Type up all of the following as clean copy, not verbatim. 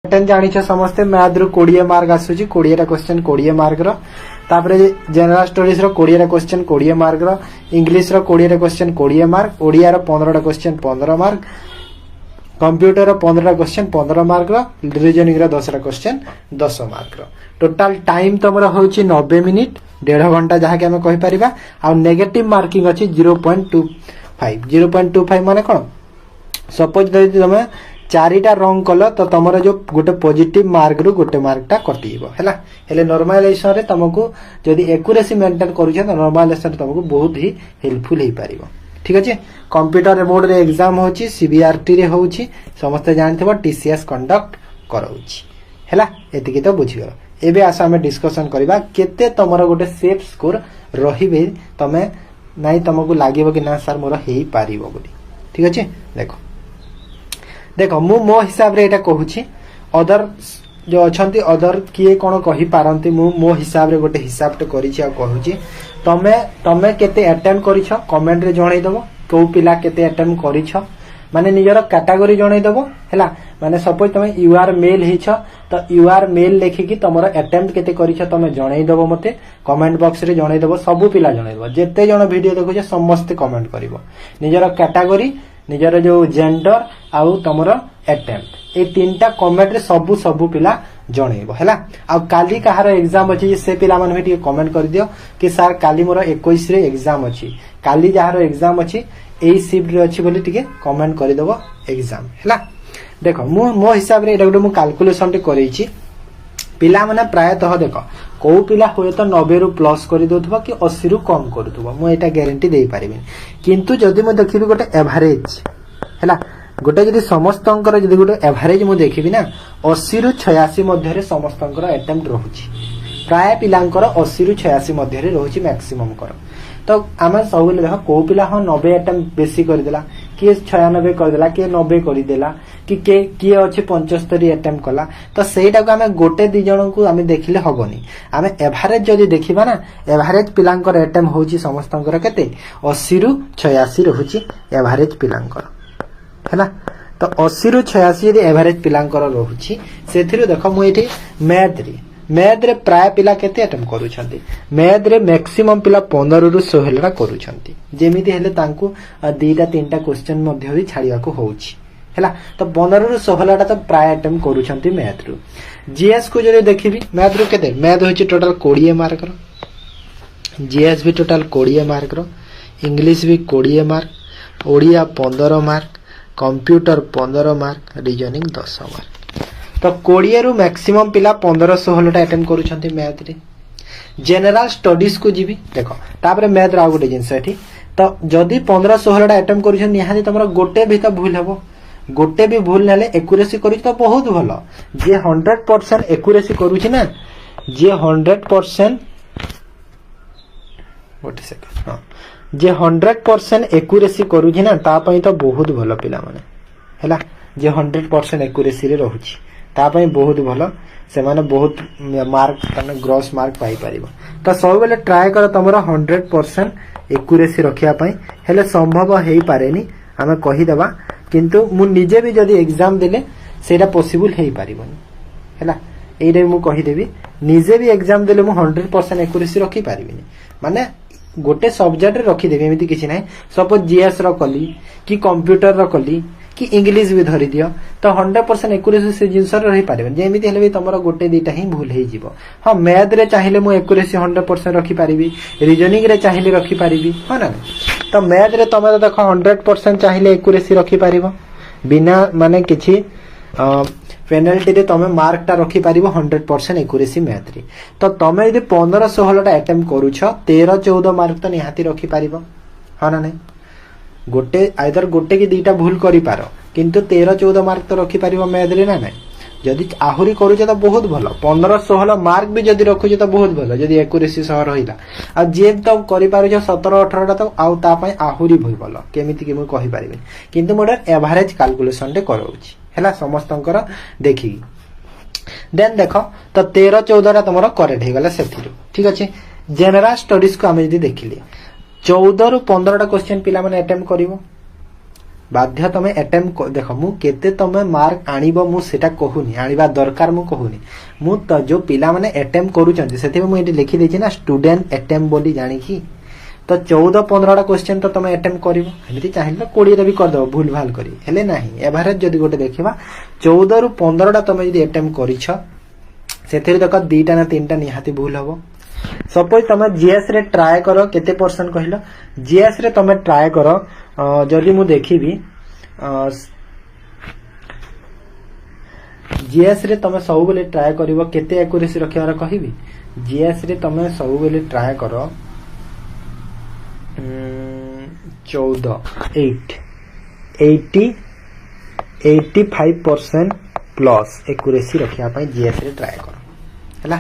pattern जानिछ समस्ते math रु 20 mark आसुची 20 टा क्वेश्चन 20 मार्क रो तापरे जनरल स्टडीज रो 20 टा क्वेश्चन 20 मार्क रो इंग्लिश रो 20 टा क्वेश्चन 20 मार्क ओडिया रो 15 टा क्वेश्चन 15 मार्क कंप्यूटर रो 15 टा क्वेश्चन 15 मार्क रो रीजनिंग रो 10 टा क्वेश्चन 10 मार्क रो टोटल टाइम तमरा होची 90 मिनिट 1.5 घंटा जहा के हम कहि परिबा आ नेगेटिव मार्किंग अछि 0.25 माने कोन सपोज जदि तमे चारिटा रंग कल तो तुम जो गोटे पॉजिटिव मार्क रु गोटे मार्क टा कटिबो हैला हेले नॉर्मलाइजेशन रे तुमको जदि एक्यूरेसी मेंटेन करू छ तो नॉर्मलाइजेशन तुमको बहुत ही हेल्पफुल हे पारिबो ठीक अछि कंप्यूटर मोड रे एग्जाम होची सीबीआरटी रे होची समस्त जानथिबो टीसीएस कंडक्ट करौची हैला एतिकी तो बुझियो एबे आसा हम डिस्कशन करबा केते तमरो गोटे सेफ स्कोर रहिबे तमे नाही तुमको लागिबो कि ना सर मोर हेई पारिबो बोली ठीक अछि देखो मु मो हिसाब रे एटा कहूची अदर जो अछंती अदर किए कोन कहि पारंती मु मो हिसाब रे गोटे हिसाब ते करिछि आ कहूची तमे केते अटेम्प्ट करिछ कमेंट रे जणाई दबो को पिला केते अटेम्प्ट करिछ माने निजर कैटेगरी जणाई दबो हैला माने सपोज तमे यू आर मेल हिछ तो यू आर मेल लेखि कि तमरो अटेम्प्ट केते करिछ तमे जणाई दबो मते कमेंट बॉक्स रे जणाई दबो सब पिला जणाई दबो जेते जण वीडियो देखुछ समस्त कमेंट करिवो निजर कैटेगरी निजर जो जेंडर आउ तमरो अटेम्प्ट ए तीनटा कमेंट रे सब पिला जणेबो हैला आ काली कहार एग्जाम अछि से पिला मन भी कमेंट कर दियो कि सर काली मोर 21 रे एग्जाम अछि काली जहार एग्जाम अछि एई शिफ्ट रे अछि बोली टिके कमेंट कर देबो एग्जाम हैला देखो मो हिसाब रे एटा गुटे मु कैलकुलेशन टे करैछि पिला माने प्रायतः देखो को पिला होय तो 90 रु प्लस कर दोथबा कि 80 रु कम करथबा मु एटा ग्यारंटी दे पारिबिन किंतु जदी मु देखिबी गोटे एवरेज हैला गोटे जदी समस्तंकर जदी गोटे एवरेज मु देखिबी ना 80 रु 86 मध्ये रे समस्तंकर अटेम्प्ट रहूची प्राय पिलांकर 80 रु 86 मध्ये रे रहूची मैक्सिमम कर तो आमे सब देखो को पिला हो 90 अटेम्प्ट बेसी कर देला कि 96 कर देला कि 90 कर देला कि किए अछि 75 अटेम्प्ट कला तो सेटा को हमें गोटे दि जण को हमें देखिले हबनी हमें एवरेज जदी देखिबा ना एवरेज पिलांकर अटेम्प्ट होची समस्तंकर केते 80 रु 86 रहूची एवरेज पिलांकर हैला तो 80 रु 86 यदि एवरेज पिलांकर रहूची सेथिरु देखो मु एठी मैथ रे प्राय पिला केते अटेम्प्ट करूछंती मैथ रे मैक्सिमम पिला 15 रु 16 रा करूछंती जेमिति हेले तांकू दीटा तीनटा क्वेश्चन मध्ये भी छाड़िया को होउची हैला तो 15 रु 16 टा तो प्राय अटेम्प्ट करूछंती मैथ रु जीएस को जदि देखिबी मैथ रु केते मैथ होची टोटल 20 मार्क रो जीएस भी टोटल 20 मार्क रो इंग्लिश भी 20 mark Odia 15 mark computer 15 mark reasoning 10 mark तो 20 रु मैक्सिमम पिला 15-16 टा अटेम्प्ट करूछंती मैथ रे जनरल स्टडीज को जीबी देखो तापरे मैथ रा गोटे जिंस एठी तो जदी 15-16 टा अटेम्प्ट करूछन निहाती तमरा गोटे भी तो भूल हबो गोटे भी भूल नाले एक्यूरेसी करूछ तो बहुत भलो जे 100% एक्यूरेसी करूछ ना जे 100% गोटे सेकंड हां जे 100% एक्यूरेसी करूछ ना ता पई तो बहुत भलो पिला माने हैला जे 100% एक्यूरेसी रे रहूची ता पई बहुत भलो से माने बहुत मार्क तने ग्रॉस मार्क पाई परिबो तो सब बेले ट्राई कर तमरा 100% एक्यूरेसी रखिया पई हेले संभव हेई पारेनी हमें कहि देबा किंतु मु निजे भी जदी एग्जाम देले सेटा पॉसिबल हेई पारिबोनी हैला एइरे मु कहि देबी निजे भी एग्जाम देले मु 100% एक्यूरेसी रखि पारिबिनी माने गोटे सब्जेक्ट रे रखि देबी एमिति किछि नै सपोज जीएस रो कली कि कंप्यूटर रो कली कि इंग्लिश भी धरि दियो तो 100% एक्यूरेसी से जिंस रही पारिबे जेमिति हेले भी तमरो गोटे दीटा ही भूल हे जिवो हां मैथ रे चाहिले मु एक्यूरेसी 100% रखि पारिबी रीजनिंग रे चाहिले रखि पारिबी हां ना तो मैथ रे तमे देखो 100% चाहिले एक्यूरेसी रखि पारिबो बिना माने किछि पेनल्टी रे तमे मार्क टा रखि पारिबो 100% एक्यूरेसी मैथ रे तो तमे यदि 15-16 टा अटेम्प्ट करूछ 13-14 मार्क तो निहाती रखि पारिबो हां ना नै गोटे आइदर गोटे कि दीटा भूल करि पारो किंतु 13-14 मार्क तो रखि पारिबो मैथ रे ना नै जदि आहुरी करूछ तो बहुत भलो 15-16 मार्क भी जदि रखुछ तो बहुत भलो जदि एक्यूरेसी सह रहिला आ जे तो करि पारुछ 17-18 टा तो आउ ता पई आहुरी भई भलो केमिति कि मु कहि पारिबे किंतु मोर एवरेज कैलकुलेशन टे करौछि हैला समस्तंकर देखि देन देखो तो 13-14 टा तमरो करेक्ट हे गला सेथिरु ठीक अछि जनरल स्टडीज को हम जदि देखिले 14 रु 15 टा क्वेश्चन पिला माने अटेम्प्ट करिवो बाध्य तमे अटेम्प्ट देख मु केते तमे मार्क आनिबो मु सेटा कहूनी आनिबा दरकार मु कहूनी मु तो जो पिला माने अटेम्प्ट करूचंती सेते मु एटी लिखि देछि ना स्टूडेंट अटेम्प्ट बोली जानि की तो 14-15 क्वेश्चन तो तमे अटेम्प्ट करिवो एमिति चाहिले 20 रे भी कर दो भूल भाल करी हेले नाही एवरेज जदी गोटे देखिबा 14 रु 15 तमे जदी अटेम्प्ट करिछ सेते देख 2टा ना 3टा निहाती भूल हबो सपोज तमे जीएस रे ट्राई करो केते परसेंट कहिलो जीएस रे तमे ट्राई करो जदी मु देखिबी जीएस रे तमे सब बेले ट्राई करिवो केते एक्यूरेसी रखियार कहिबी जीएस रे तमे सब बेले ट्राई करो 85% प्लस एक्यूरेसी रखिया पई जीएस रे ट्राई करो हला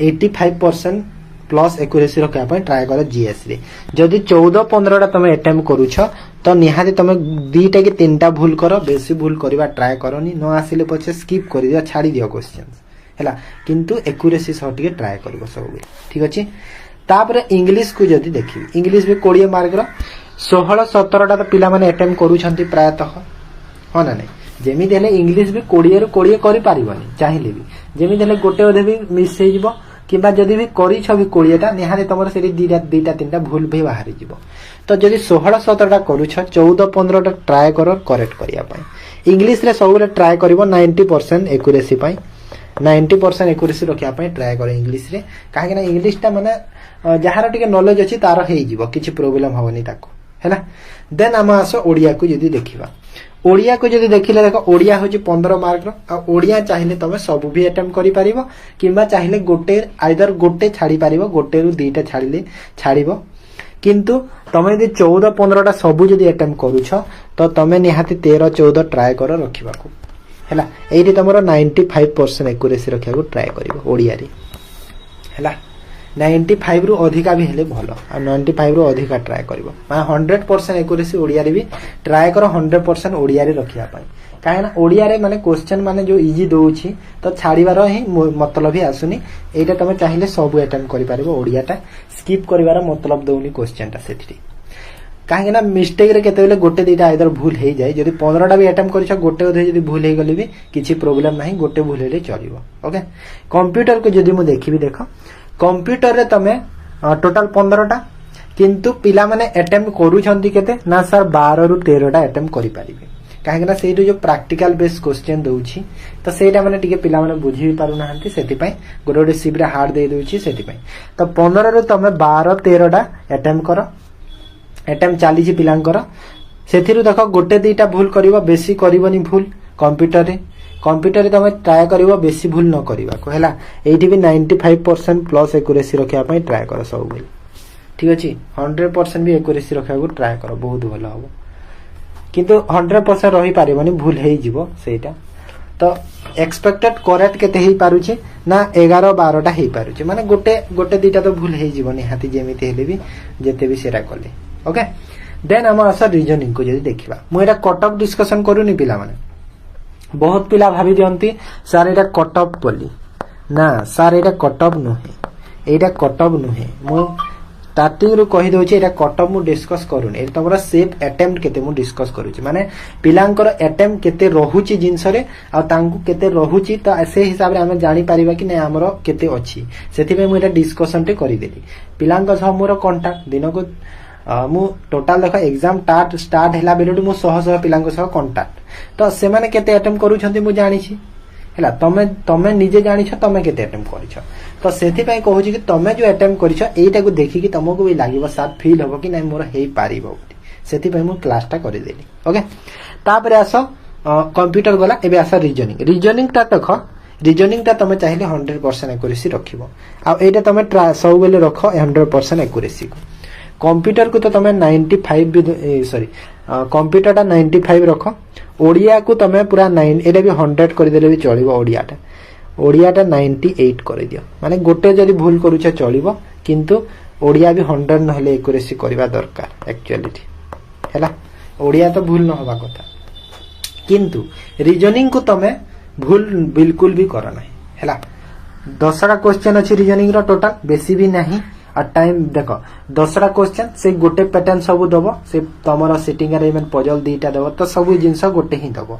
85% प्लस एक्यूरेसी रखिया पई ट्राई करो जीएस रे जदी 14-15 टा तमे अटेम्प्ट करूछ तो निहाती तमे 2टा कि 3टा भूल करो बेसी भूल करबा ट्राई करनी न आसिले पछे स्किप कर दियो छाडी दियो क्वेश्चंस हला किंतु एक्यूरेसी सह टिके ट्राई करबो सब ठीक अछि तापर इंग्लिश को जदी देखि इंग्लिश भी 20 मार्क रो 16-17 टा तो पिला माने अटेम्प्ट करूछंती प्रायतः हो ना नहीं जेमी देले इंग्लिश भी 20 रु 20 करि पारिबनी चाहिले भी जेमी देले गोटे ओधे भी मिस हे जिवो किबा जदी भी करि छ भी 20 टा निहारे तमर सेरी 2टा 3टा भूल भी बाहरी जिवो तो जदी 16-17 टा करू छ 14-15 टा ट्राई करो करेक्ट करिया पई इंग्लिश रे सबले ट्राई करबो 90% एक्यूरेसी पई 90% एक्यूरेसी रखिया पई ट्राई करो इंग्लिश रे काहे ना इंग्लिश टा माने जहार टिके नॉलेज अछि तार हेइ जिवो किछि प्रॉब्लम होवनी ताको हैला देन हम आसो ओडिया को जदी देखिबा ओडिया को जदी देखिले देखो ओडिया होछि 15 मार्क रो आ ओडिया चाहिले तमे सब भी अटेम्प्ट करि परिबो किबा चाहिले गोटे आइदर गोटे छाडी परिबो गोटे रु 2टा छाडीले छाडीबो किंतु तमे यदि 14-15 टा सब जदी अटेम्प्ट करूछ तो तमे निहाती 13-14 ट्राई करो रखिबा को हैला एठी तमरो 95% एक्यूरेसी रखिया को ट्राई करिवो ओडिया रे हैला 95 रु अधिका भी हेले भलो आ 95 रु अधिका ट्राई करिवो माने 100% एक्यूरेसी ओडिया रे भी ट्राई करो 100% ओडिया रे रखिया पई काहे ना ओडिया रे माने क्वेश्चन माने जो इजी दोउछि तो छाडीबार ही मतलब ही आसुनी एटा तमे चाहिले सब अटेम्प्ट करि पारिबो ओडियाटा स्किप करिवार मतलब दोउनी क्वेश्चनटा सेठी काहे ना मिस्टेक रे केते बेले गोटे 2टा आइदर भूल हे जाय जदी 15 टा भी अटेम्प्ट करिछ गोटे ओधे जदी भूल हे गली भी किछि प्रॉब्लम नाही गोटे भूल हेले चलिबो ओके कंप्यूटर को जदी मु देखिबी देखो कंप्यूटर रे तमे टोटल 15 टा किंतु पिला माने अटेम्प्ट करूछंती केते ना सर 12 रु 13 टा अटेम्प्ट करि पारिबे काहे ना सेही जो प्रैक्टिकल बेस क्वेश्चन दोउछि तो सेटा माने टिके पिला माने बुझी पारु नाहंती सेति पई गोटे सिब रे हार्ड दे दोउछि सेति पई तो 15 रु तमे 12-13 टा अटेम्प्ट करो अटेम्प्ट चाली छि पिलांकर सेथिरु देखो गोटे 2टा भूल करिवो बेसी करिवोनी भूल कंप्यूटर रे तमे ट्राई करिवो बेसी भूल न करिवा को हैला एठी भी 95% प्लस एक्यूरेसी रखिया पई ट्राई करो सब भूल ठीक अछि 100% भी एक्यूरेसी रखिया को ट्राई करो बहुत भलो हो किंतु 100% रही पारिबनी भूल हेइ जिवो सेटा तो एक्सपेक्टेड करेक्ट केते हेइ पारुछि ना 11-12 टा हेइ पारुछि माने गोटे 2टा तो भूल हेइ जिवो निहाती जेमिति हेले भी जेते भी सेरा कले ओके देन हम आसा रीजनिंग को जदी देखिबा मु एटा कट ऑफ डिस्कशन करूनी पिला माने बहुत पिला भाबी दियंती सर एटा कट ऑफ बोली ना सर एटा कट ऑफ नुहे एटा कट ऑफ नुहे मु स्टार्टिंग रु कहि दोछि एटा कट ऑफ मु डिस्कस करूनी एटा तमरा सेफ अटेम्प्ट केते मु डिस्कस करूछि माने पिलांकर अटेम्प्ट केते रहुछि जिंस रे आ तांकु केते रहुछि त से हिसाब रे हम जानि परिबा कि नै हमरो केते अछि सेति पे मु एटा डिस्कशन टे करि देली पिलांक छ मोर कांटेक्ट दिन को मु टोटल देखो एग्जाम स्टार्ट हैला बेलटु मु 100 पिलांक सह कांटेक्ट तो से माने केते अटेम्प्ट करू छथि मु जानि छी हैला तमे निजे जानि छ तमे केते अटेम्प्ट करि छ तो सेति पय कहू छी कि तमे जो अटेम्प्ट करि छ एटा को देखि कि तमको भी लागिवो साथ फील होबो कि नै मोर हेइ पारिबो सेति पय मु क्लास टा करि देली ओके तापर आसो कंप्यूटर गला एबे आसा रीजनिंग ता देखो रीजनिंग ता तमे चाहिले 100% एक्यूरेसी रखिबो आ एटा तमे सब बेले रखो 100% एक्यूरेसी को कंप्यूटर को तो तमे 95 भी सॉरी कंप्यूटर टा 95 रखो ओडिया को तमे पूरा 9 एटा भी 100 कर देले भी चलिबो ओडिया टा 98 कर दियो माने गोटे जदी भूल करू छ चलिबो किंतु ओडिया भी 100 न हले एक्यूरेसी करबा दरकार एक्चुअली हैला ओडिया तो भूल न होबा कथा किंतु रीजनिंग को तमे भूल बिल्कुल भी करा नै हैला 10टा क्वेश्चन अछि रीजनिंग रो टोटल बेसी भी नाही और टाइम देख 10टा क्वेश्चन से गोटे पैटर्न सब दब से तुम सिटिंग अरेंजमेंट पजल 2टा दब तो सब जिनस गोटे ही दब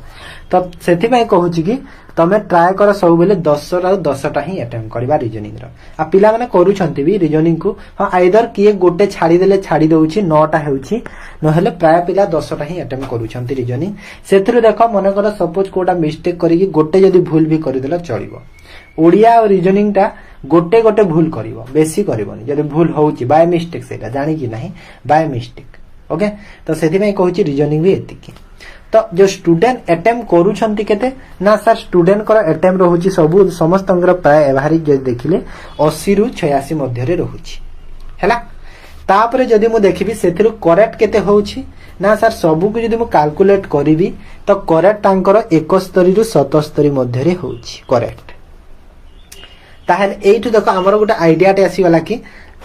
तो से कहूँ कि तमें ट्राए कर सब बेले 10टा ही अटेम्प्ट करवा रिजनिंग आ पिला माने करूछंती भी रिजनिंग को हाँ आइदर किए गोटे छाड़ीदेले छाड़ी दउछि 9टा हेउछि नहेले प्राय पिला 10टा ही अटेम्प्ट करूछंती रिजनिंग सेथुरु देखो मन कर सपोज कोटा मिस्टेक करिकि गोटे जदी भूल भी करिदेला चलिबो ओडिया और रिजनिंग टा गोटे गोटे भूल करिवो बेसी करिवोनी जदी भूल होउछि बाय मिस्टेक सेटा जानि कि नाही बाय मिस्टेक ओके तो सेथि में कहूछि रिजनिंग भी एतिकी तो जो स्टूडेंट अटेम्प्ट करूछंती केते ना सर स्टूडेंट कर अटेम्प्ट रहउछि सब समस्तंगर प्राय एवरेज जे देखिले 80 रु 86 मध्य रे रहउछि हैला तापरे जदी मु देखिबी सेथिरु करेक्ट केते होउछि ना सर सबु को जदी मु कैलकुलेट करिवि तो करेक्ट तांकर 71 रु 77 मध्य रे होउछि करेक्ट ताहेले एइठु देखो हमर गोटे आइडिया टे आसी वाला कि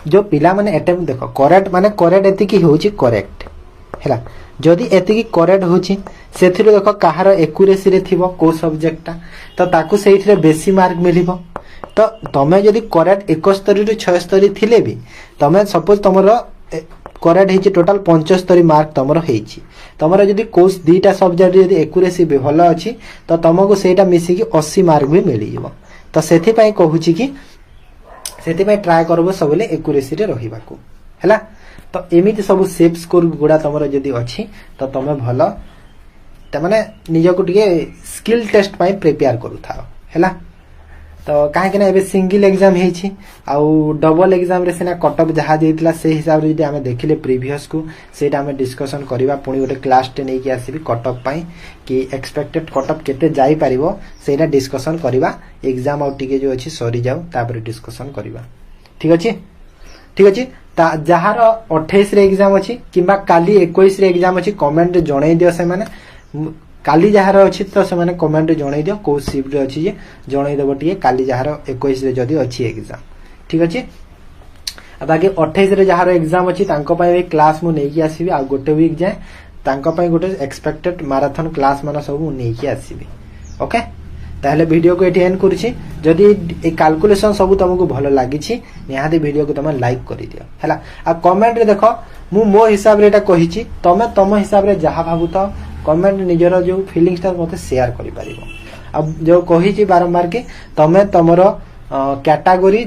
जो पिला माने अटेम्प्ट देखो करेक्ट माने करेक्ट एतिकी होउछि करेक्ट हैला जदि एतिकी करेक्ट होउछि सेथिरु देखो कहार एक्यूरेसी रे थिबो को सब्जेक्टटा तो ताकू सेइथरे बेसी मार्क मिलिबो तो तमे जदि करेक्ट 71 रु 76 थिले भी तमे सपोज तमरो करेक्ट हेछि टोटल 75 मार्क तमरो हेछि तमरो जदि कोर्स 2टा सब्जेक्ट जदि एक्यूरेसी भी भलो अछि तो तमको सेटा मिसी कि 80 मार्क भी मिलि जिवो तो सेथि पई कहूछि कि सेथि पई ट्राई करबो सबले एक्यूरेसी रे रहिबाकू हैला तो एमिति सब सेफ स्कोर गुडा तमरो जदि अछि तो तमे भलो त माने निजको टिके स्किल टेस्ट पई प्रिपेयर करू थाओ हैला तो काहे कि ना एबे सिंगल एग्जाम हेछि आ डबल एग्जाम रे सेना कटअप जहा जेतला से हिसाब रे जदि हमें देखिले प्रीवियस को सेटा हमें डिस्कशन करबा पुनी गोटे क्लास टे नै कि आसीबी कटअप पई कि एक्सपेक्टेड कटअप केते जाई परिबो सेटा डिस्कशन करबा एग्जाम आउ टिके जो अछि सरी जाऊ तापर डिस्कशन करबा ठीक अछि ता जहार 28 रे एग्जाम अछि किबा काली 21 रे एग्जाम अछि कमेंट रे जणै दियो से माने काली जहार अछि तो से माने कमेंट रे जणै दियो को शिफ्ट रे अछि जे जणै देबो टिके काली जहार 21 रे जदी अछि एग्जाम ठीक अछि आ बाकी 28 रे जहार एग्जाम अछि तांको पय क्लास मु नै कि आसीबी आ गोटे वीक जाय तांको पय गोटे एक्सपेक्टेड मैराथन क्लास माने सब मु नै कि आसीबी ओके ताहले वीडियो को एटी एंड करछि जदी ए कैलकुलेशन सब तुमको भलो लागि छि निहाती वीडियो को तुम लाइक करि दियो हैला आ कमेंट रे देखो मु मो हिसाब रे एटा कहिछि तमे तम हिसाब रे जहा भाबुता कमेंट निजर जो फीलिंग्स ता मते शेयर करि परिबो अब जो कहिछि बारंबार के तमे तमरो कैटेगरी